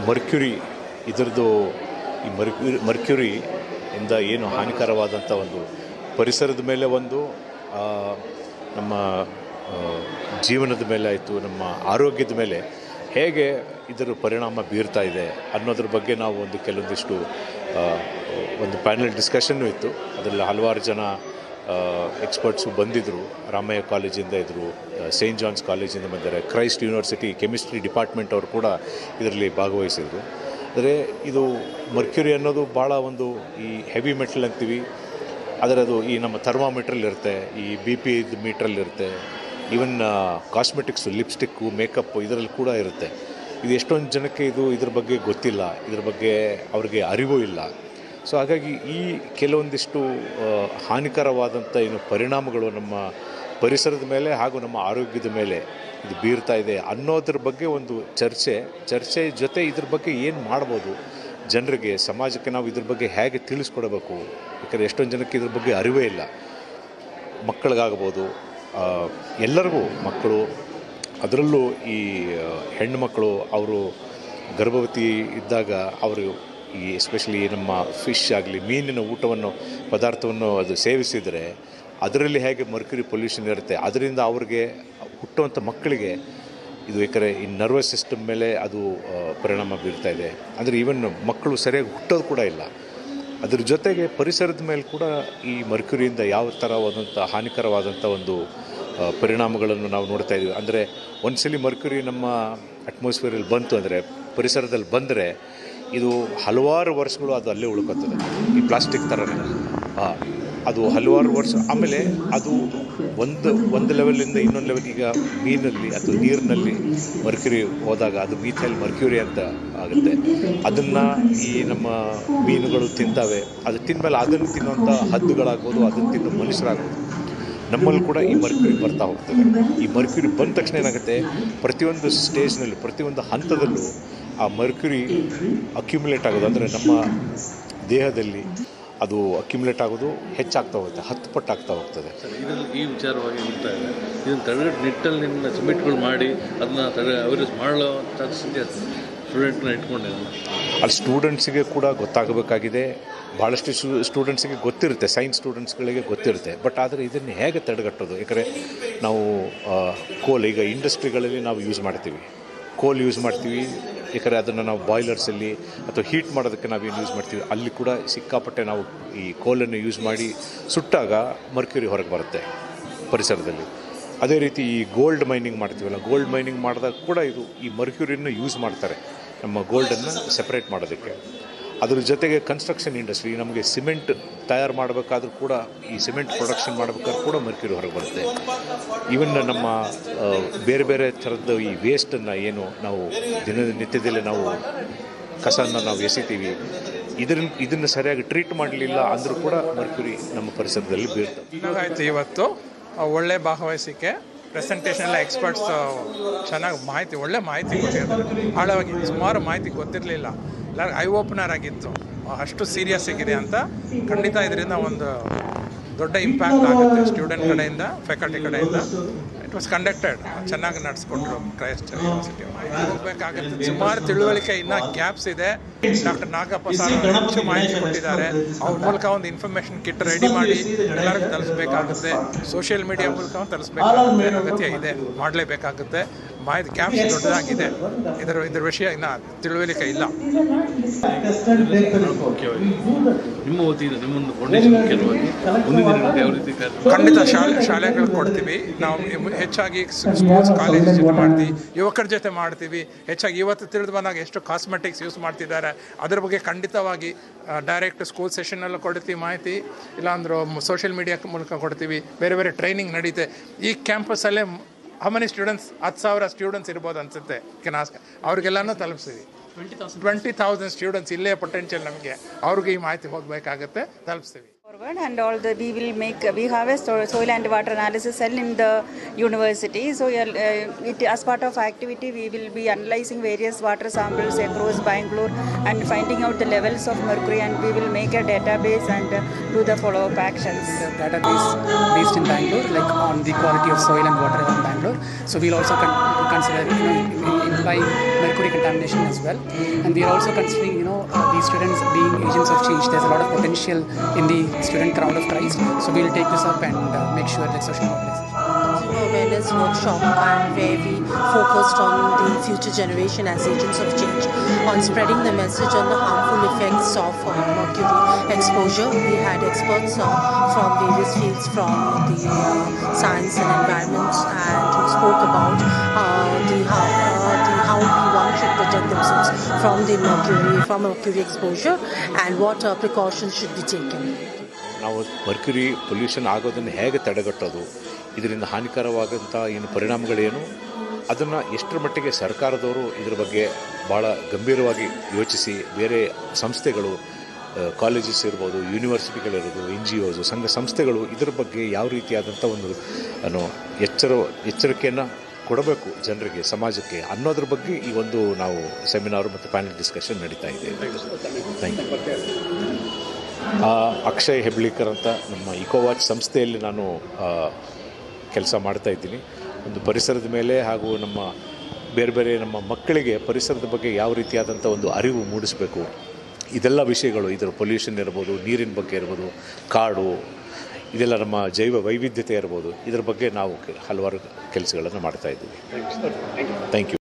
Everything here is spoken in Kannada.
ಮರ್ಕ್ಯುರಿ ಇದರದ್ದು ಈ ಮರ್ಕ್ಯುರಿ ಇಂದ ಏನು ಹಾನಿಕರವಾದಂಥ ಒಂದು ಪರಿಸರದ ಮೇಲೆ ಒಂದು ನಮ್ಮ ಜೀವನದ ಮೇಲೆ ಆಯಿತು, ನಮ್ಮ ಆರೋಗ್ಯದ ಮೇಲೆ ಹೇಗೆ ಇದರ ಪರಿಣಾಮ ಬೀರ್ತಾ ಇದೆ ಅನ್ನೋದ್ರ ಬಗ್ಗೆ ನಾವು ಕೆಲವೊಂದಿಷ್ಟು ಒಂದು ಪ್ಯಾನಲ್ ಡಿಸ್ಕಷನ್ನು ಇತ್ತು. ಅದರಲ್ಲಿ ಹಲವಾರು ಜನ ಎಕ್ಸ್ಪರ್ಟ್ಸು ಬಂದಿದ್ದರು. ರಾಮಯ್ಯ ಕಾಲೇಜಿಂದ ಇದ್ದರು, ಸೇಂಟ್ ಜಾನ್ಸ್ ಕಾಲೇಜಿಂದ ಬಂದಿದ್ದಾರೆ, ಕ್ರೈಸ್ಟ್ ಯೂನಿವರ್ಸಿಟಿ ಕೆಮಿಸ್ಟ್ರಿ ಡಿಪಾರ್ಟ್ಮೆಂಟ್ ಅವರು ಕೂಡ ಇದರಲ್ಲಿ ಭಾಗವಹಿಸಿದರು. ಆದರೆ ಇದು ಮರ್ಕ್ಯುರಿ ಅನ್ನೋದು ಭಾಳ ಒಂದು ಈ ಹೆವಿ ಮೆಟಲ್ ಅಂತೀವಿ, ಅದರದು ಈ ನಮ್ಮ ಥರ್ಮಾಮೀಟ್ರಲ್ಲಿರುತ್ತೆ, ಈ BP ಮೀಟ್ರಲ್ಲಿರುತ್ತೆ, ಈವನ್ ಕಾಸ್ಮೆಟಿಕ್ಸು, ಲಿಪ್ಸ್ಟಿಕ್ಕು, ಮೇಕಪ್ಪು ಇದರಲ್ಲಿ ಕೂಡ ಇರುತ್ತೆ. ಇದು ಎಷ್ಟೊಂದು ಜನಕ್ಕೆ ಇದ್ರ ಬಗ್ಗೆ ಗೊತ್ತಿಲ್ಲ, ಇದ್ರ ಬಗ್ಗೆ ಅವ್ರಿಗೆ ಅರಿವು ಇಲ್ಲ. ಸೊ ಹಾಗಾಗಿ ಈ ಕೆಲವೊಂದಿಷ್ಟು ಹಾನಿಕರವಾದಂಥ ಪರಿಣಾಮಗಳು ನಮ್ಮ ಪರಿಸರದ ಮೇಲೆ ಹಾಗೂ ನಮ್ಮ ಆರೋಗ್ಯದ ಮೇಲೆ ಇದು ಬೀರ್ತಾ ಇದೆ ಅನ್ನೋದ್ರ ಬಗ್ಗೆ ಒಂದು ಚರ್ಚೆ ಜೊತೆ ಇದ್ರ ಬಗ್ಗೆ ಏನು ಮಾಡ್ಬೋದು, ಜನರಿಗೆ, ಸಮಾಜಕ್ಕೆ ನಾವು ಇದ್ರ ಬಗ್ಗೆ ಹೇಗೆ ತಿಳಿಸ್ಕೊಡಬೇಕು. ಯಾಕಂದರೆ ಎಷ್ಟೊಂದು ಜನಕ್ಕೆ ಇದ್ರ ಬಗ್ಗೆ ಅರಿವೇ ಇಲ್ಲ. ಮಕ್ಕಳಿಗಾಗ್ಬೋದು, ಎಲ್ಲರಿಗೂ, ಮಕ್ಕಳು, ಅದರಲ್ಲೂ ಈ ಹೆಣ್ಣುಮಕ್ಕಳು ಅವರು ಗರ್ಭವತಿ ಇದ್ದಾಗ ಅವರು ಈ ಎಸ್ಪೆಷಲಿ ನಮ್ಮ ಫಿಶ್ ಆಗಲಿ, ಮೀನಿನ ಪದಾರ್ಥವನ್ನು ಅದು ಸೇವಿಸಿದರೆ ಅದರಲ್ಲಿ ಹೇಗೆ ಮರ್ಕ್ಯುರಿ ಪೊಲ್ಯೂಷನ್ ಇರುತ್ತೆ, ಅದರಿಂದ ಅವ್ರಿಗೆ ಹುಟ್ಟುವಂಥ ಮಕ್ಕಳಿಗೆ ಇದು ಏಕೆಂದರೆ ಈ ನರ್ವಸ್ ಸಿಸ್ಟಮ್ ಮೇಲೆ ಅದು ಪರಿಣಾಮ ಬೀರ್ತಾ ಇದೆ. ಅಂದರೆ ಈವನ್ ಮಕ್ಕಳು ಸರಿಯಾಗಿ ಹುಟ್ಟೋದು ಕೂಡ ಇಲ್ಲ. ಅದ್ರ ಜೊತೆಗೆ ಪರಿಸರದ ಮೇಲೆ ಕೂಡ ಈ ಮರ್ಕ್ಯುರಿಯಿಂದ ಯಾವ ಥರವಾದಂಥ ಹಾನಿಕರವಾದಂಥ ಒಂದು ಪರಿಣಾಮಗಳನ್ನು ನಾವು ನೋಡ್ತಾ ಇದ್ದೀವಿ. ಅಂದರೆ ಒಂದ್ಸಲಿ ಮರ್ಕ್ಯುರಿ ನಮ್ಮ ಅಟ್ಮಾಸ್ಫಿಯರಲ್ಲಿ ಬಂತು ಅಂದರೆ, ಪರಿಸರದಲ್ಲಿ ಬಂದರೆ ಇದು ಹಲವಾರು ವರ್ಷಗಳು ಅದು ಅಲ್ಲೇ ಉಳ್ಕೊತದೆ. ಈ ಪ್ಲಾಸ್ಟಿಕ್ ಥರನೇ ಅದು ಹಲವಾರು ವರ್ಷ. ಆಮೇಲೆ ಅದು ಒಂದು ಲೆವೆಲಿಂದ ಇನ್ನೊಂದು ಲೆವೆಲ್, ಈಗ ಮೀನಲ್ಲಿ ಅಥವಾ ನೀರಿನಲ್ಲಿ ಮರ್ಕ್ಯುರಿ ಹೋದಾಗ ಅದು ಮೀಥೈಲ್ ಮರ್ಕ್ಯುರಿ ಅಂತ ಆಗುತ್ತೆ. ಅದನ್ನು ಈ ನಮ್ಮ ಮೀನುಗಳು ತಿಂತಾವೆ. ಅದು ತಿಂದಮೇಲೆ ಅದನ್ನು ತಿನ್ನುವಂಥ ಹದ್ದುಗಳಾಗ್ಬೋದು, ಅದನ್ನು ತಿನ್ನೋ ಮನುಷ್ಯರಾಗ್ಬೋದು. ನಮ್ಮಲ್ಲಿ ಕೂಡ ಈ ಮರ್ಕ್ಯುರಿ ಬರ್ತಾ ಹೋಗ್ತದೆ. ಈ ಮರ್ಕ್ಯುರಿ ಬಂದ ತಕ್ಷಣ ಏನಾಗುತ್ತೆ, ಪ್ರತಿಯೊಂದು ಸ್ಟೇಜ್ನಲ್ಲೂ, ಪ್ರತಿಯೊಂದು ಹಂತದಲ್ಲೂ ಆ ಮರ್ಕ್ಯುರಿ ಅಕ್ಯುಮುಲೇಟ್ ಆಗೋದು, ಅಂದರೆ ನಮ್ಮ ದೇಹದಲ್ಲಿ ಅದು ಅಕ್ಯುಮುಲೇಟ್ ಆಗೋದು ಹೆಚ್ಚಾಗ್ತಾ ಹೋಗುತ್ತೆ, 10 ಪಟ್ಟು ಆಗ್ತಾ ಹೋಗ್ತದೆ. ಇದರಲ್ಲಿ ಈ ವಿಚಾರವಾಗಿ ಹೋಗ್ತಾ ಇದೆ. ಇದನ್ನು ತಡೆಗಟ್ಟು ನಿಟ್ಟಲ್ಲಿ ನಿಮ್ಮ ಸಬ್ಮಿಟ್ಗಳು ಮಾಡಿ ಅದನ್ನು ಅವೇರ್ನೆಸ್ ಮಾಡೋ ಸ್ಥಿತಿ ಸ್ಟೂಡೆಂಟ್ನ ಇಟ್ಕೊಂಡಿಲ್ಲ. ಅಲ್ಲಿ ಸ್ಟೂಡೆಂಟ್ಸಿಗೆ ಕೂಡ ಗೊತ್ತಾಗಬೇಕಾಗಿದೆ. ಭಾಳಷ್ಟು ಸ್ಟೂಡೆಂಟ್ಸಿಗೆ ಗೊತ್ತಿರುತ್ತೆ, ಸೈನ್ಸ್ ಸ್ಟೂಡೆಂಟ್ಸ್ಗಳಿಗೆ ಗೊತ್ತಿರುತ್ತೆ. ಬಟ್ ಆದರೆ ಇದನ್ನು ಹೇಗೆ ತಡೆಗಟ್ಟೋದು? ಯಾಕಂದರೆ ನಾವು ಕೋಲ್, ಈಗ ಇಂಡಸ್ಟ್ರಿಗಳಲ್ಲಿ ನಾವು ಯೂಸ್ ಮಾಡ್ತೀವಿ, ಕೋಲ್ ಯೂಸ್ ಮಾಡ್ತೀವಿ. ಯಾಕಂದರೆ ಅದನ್ನು ನಾವು ಬಾಯ್ಲರ್ಸಲ್ಲಿ ಅಥವಾ ಹೀಟ್ ಮಾಡೋದಕ್ಕೆ ನಾವೇನು ಯೂಸ್ ಮಾಡ್ತೀವಿ, ಅಲ್ಲಿ ಕೂಡ ಸಿಕ್ಕಾಪಟ್ಟೆ ನಾವು ಈ ಕೋಲನ್ನು ಯೂಸ್ ಮಾಡಿ ಸುಟ್ಟಾಗ ಮರ್ಕ್ಯುರಿ ಹೊರಗೆ ಬರುತ್ತೆ ಪರಿಸರದಲ್ಲಿ. ಅದೇ ರೀತಿ ಈ ಗೋಲ್ಡ್ ಮೈನಿಂಗ್ ಮಾಡ್ತೀವಲ್ಲ, ಗೋಲ್ಡ್ ಮೈನಿಂಗ್ ಮಾಡಿದಾಗ ಕೂಡ ಈ ಮರ್ಕ್ಯುರಿಯನ್ನು ಯೂಸ್ ಮಾಡ್ತಾರೆ ನಮ್ಮ ಗೋಲ್ಡನ್ನು ಸೆಪ್ರೇಟ್ ಮಾಡೋದಕ್ಕೆ. ಅದ್ರ ಜೊತೆಗೆ ಕನ್ಸ್ಟ್ರಕ್ಷನ್ ಇಂಡಸ್ಟ್ರಿ, ನಮಗೆ ಸಿಮೆಂಟ್ ತಯಾರು ಮಾಡಬೇಕಾದ್ರೂ ಕೂಡ, ಈ ಸಿಮೆಂಟ್ ಪ್ರೊಡಕ್ಷನ್ ಮಾಡಬೇಕಾದ್ರೂ ಕೂಡ ಮರ್ಕ್ಯುರಿ ಹೊರಗೆ ಬರುತ್ತೆ. ಈವನ್ ನಮ್ಮ ಬೇರೆ ಬೇರೆ ಥರದ್ದು ಈ ವೇಸ್ಟನ್ನು ಏನು ನಾವು ದಿನನಿತ್ಯದಲ್ಲಿ ನಾವು ಕಸವನ್ನು ನಾವು ಎಸಿತೀವಿ, ಇದನ್ನು ಸರಿಯಾಗಿ ಟ್ರೀಟ್ ಮಾಡಲಿಲ್ಲ ಅಂದರೂ ಕೂಡ ಮರ್ಕ್ಯುರಿ ನಮ್ಮ ಪರಿಸರದಲ್ಲಿ ಬೀಳ್ತದೆ. ಆಯಿತು, ಇವತ್ತು ಒಳ್ಳೆ ಭಾಗವಹಿಸಿಕೆ, ಪ್ರೆಸೆಂಟೇಷನ್ ಎಲ್ಲ ಎಕ್ಸ್ಪರ್ಟ್ಸ್ ಚೆನ್ನಾಗಿ ಒಳ್ಳೆ ಮಾಹಿತಿ ಕೊಟ್ಟಿದ್ದಾರೆ. ಆಳವಾಗಿ ಸುಮಾರು ಮಾಹಿತಿ ಗೊತ್ತಿರಲಿಲ್ಲ, ಎಲ್ಲರಿಗೂ ಐ ಓಪನರ್ ಆಗಿತ್ತು. ಅಷ್ಟು ಸೀರಿಯಸ್ ಆಗಿದೆ ಅಂತ ಖಂಡಿತ ಇದರಿಂದ ಒಂದು ದೊಡ್ಡ ಇಂಪ್ಯಾಕ್ಟ್ ಆಗುತ್ತೆ ಸ್ಟೂಡೆಂಟ್ ಕಡೆಯಿಂದ, ಫ್ಯಾಕಲ್ಟಿ ಕಡೆಯಿಂದ. ಇಟ್ ವಾಸ್ ಕಂಡಕ್ಟೆಡ್, ಚೆನ್ನಾಗಿ ನಡೆಸ್ಕೊಂಡ್ರು ಕ್ರೈಸ್ಟ್ ಯೂನಿವರ್ಸಿಟಿ. ಹೋಗಬೇಕಾಗುತ್ತೆ, ಸುಮಾರು ತಿಳುವಳಿಕೆ ಇನ್ನೂ ಗ್ಯಾಪ್ಸ್ ಇದೆ. ಡಾಕ್ಟರ್ ನಾಗಪ್ಪ ಸರ್ ಹೆಚ್ಚು ಮಾಹಿತಿ ಕೊಟ್ಟಿದ್ದಾರೆ. ಅವ್ರ ಮೂಲಕ ಒಂದು ಇನ್ಫಾರ್ಮೇಷನ್ ಕಿಟ್ ರೆಡಿ ಮಾಡಿ ಎಲ್ಲರಿಗೂ ತಲುಪಿಸಬೇಕಾಗುತ್ತೆ. ಸೋಷಿಯಲ್ ಮೀಡಿಯಾ ಮೂಲಕ ತಲುಪಿಸಬೇಕಾಗುತ್ತೆ, ಅಗತ್ಯ ಇದೆ, ಮಾಡಲೇಬೇಕಾಗುತ್ತೆ. ಮಾಹಿತಿ ಗ್ಯಾಪ್ಸ್ ದೊಡ್ಡದಾಗಿದೆ. ಇದರ ವಿಷಯ ಇನ್ನೂ ತಿಳುವಳಿಕೆ ಇಲ್ಲ. ನಿಮ್ಮ ವತಿಯಿಂದ ನಿಮ್ಮೊಂದು ಫೌಂಡೇಶನ್ ಮುಖ್ಯವಾಗಿ ಮುಂದಿನ ದಿನಗಳಲ್ಲಿ ಯಾವ ರೀತಿ ಖಂಡಿತ ಶಾಲೆಗಳು ಕೊಡ್ತೀವಿ ನಾವು. ಹೆಚ್ಚಾಗಿ ಸ್ಕೂಲ್ಸ್, ಕಾಲೇಜ್ ಜೊತೆ ಮಾಡ್ತೀವಿ, ಯುವಕರ ಜೊತೆ ಮಾಡ್ತೀವಿ. ಹೆಚ್ಚಾಗಿ ಇವತ್ತು ತಿಳಿದು ಬಂದಾಗ ಎಷ್ಟು ಕಾಸ್ಮೆಟಿಕ್ಸ್ ಯೂಸ್ ಮಾಡ್ತಿದ್ದಾರೆ ಅದ್ರ ಬಗ್ಗೆ ಖಂಡಿತವಾಗಿ ಡೈರೆಕ್ಟ್ ಸ್ಕೂಲ್ ಸೆಷನ್ನಲ್ಲೂ ಕೊಡ್ತೀವಿ ಮಾಹಿತಿ, ಇಲ್ಲಾಂದ್ರೆ ಸೋಷಿಯಲ್ ಮೀಡಿಯಾ ಮೂಲಕ ಕೊಡ್ತೀವಿ. ಬೇರೆ ಬೇರೆ ಟ್ರೈನಿಂಗ್ ನಡೀತೆ. ಈ ಕ್ಯಾಂಪಸ್ಸಲ್ಲೇ ಹಮನಿ ಸ್ಟೂಡೆಂಟ್ಸ್, 10,000 ಸ್ಟೂಡೆಂಟ್ಸ್ ಇರ್ಬೋದು ಅನಿಸುತ್ತೆ. ಅವ್ರಿಗೆಲ್ಲನೂ ತಲುಪಿಸ್ತೀವಿ. 20,000 ಸ್ಟೂಡೆಂಟ್ಸ್ ಇಲ್ಲೇ ಪೊಟೆನ್ಷಿಯಲ್ ನಮಗೆ, ಅವ್ರಿಗೆ ಈ ಮಾಹಿತಿ ಹೋಗಬೇಕಾಗುತ್ತೆ, ತಲುಪಿಸ್ತೀವಿ. And all we will make, we have a soil and water analysis cell in the university. So as part of activity, we will be analyzing various water samples across Bangalore and finding out the levels of mercury, and we will make a database and do the follow-up actions. The database based in Bangalore, like on the quality of soil and water around Bangalore. So we'll also consider, implying mercury contamination as well. And we are also considering, these students being agents of change. There's a lot of potential in the student crowd of Christ. So we'll take this up and make sure that social mobilization. Consumer awareness workshop, and where we focused on the future generation as agents of change, on spreading the message on the harmful effects of mercury exposure. We had experts from various fields from the science and environment, and who spoke about how one should protect themselves from mercury exposure, and what precautions should be taken. ನಾವು ಮರ್ಕ್ಯುರಿ ಪೊಲ್ಯೂಷನ್ ಆಗೋದನ್ನು ಹೇಗೆ ತಡೆಗಟ್ಟೋದು, ಇದರಿಂದ ಹಾನಿಕರವಾದಂಥ ಏನು ಪರಿಣಾಮಗಳೇನು, ಅದನ್ನು ಎಷ್ಟರ ಮಟ್ಟಿಗೆ ಸರ್ಕಾರದವರು ಇದರ ಬಗ್ಗೆ ಭಾಳ ಗಂಭೀರವಾಗಿ ಯೋಚಿಸಿ ಬೇರೆ ಸಂಸ್ಥೆಗಳು, ಕಾಲೇಜಸ್ ಇರ್ಬೋದು, ಯೂನಿವರ್ಸಿಟಿಗಳಿರ್ಬೋದು, NGOs, ಸಂಘ ಸಂಸ್ಥೆಗಳು ಇದರ ಬಗ್ಗೆ ಯಾವ ರೀತಿಯಾದಂಥ ಒಂದು ಎಚ್ಚರಿಕೆಯನ್ನು ಕೊಡಬೇಕು ಜನರಿಗೆ, ಸಮಾಜಕ್ಕೆ ಅನ್ನೋದ್ರ ಬಗ್ಗೆ ಈ ಒಂದು ನಾವು ಸೆಮಿನಾರು ಮತ್ತು ಪ್ಯಾನಲ್ ಡಿಸ್ಕಷನ್ ನಡೀತಾ ಇದೆ. Thank you. ಅಕ್ಷಯ್ ಹೆಬ್ಳಿಕರ್ ಅಂತ ನಮ್ಮ ಇಕೋವಾಚ್ ಸಂಸ್ಥೆಯಲ್ಲಿ ನಾನು ಕೆಲಸ ಮಾಡ್ತಾಯಿದ್ದೀನಿ. ಒಂದು ಪರಿಸರದ ಮೇಲೆ ಹಾಗೂ ನಮ್ಮ ಬೇರೆ ನಮ್ಮ ಮಕ್ಕಳಿಗೆ ಪರಿಸರದ ಬಗ್ಗೆ ಯಾವ ರೀತಿಯಾದಂಥ ಒಂದು ಅರಿವು ಮೂಡಿಸಬೇಕು, ಇದೆಲ್ಲ ವಿಷಯಗಳು, ಇದರ ಪೊಲ್ಯೂಷನ್ ಇರ್ಬೋದು, ನೀರಿನ ಬಗ್ಗೆ ಇರ್ಬೋದು, ಕಾಡು, ಇದೆಲ್ಲ ನಮ್ಮ ಜೈವ ವೈವಿಧ್ಯತೆ ಇರ್ಬೋದು, ಇದರ ಬಗ್ಗೆ ನಾವು ಹಲವಾರು ಕೆಲಸಗಳನ್ನು ಮಾಡ್ತಾಯಿದ್ದೀವಿ. Thank you.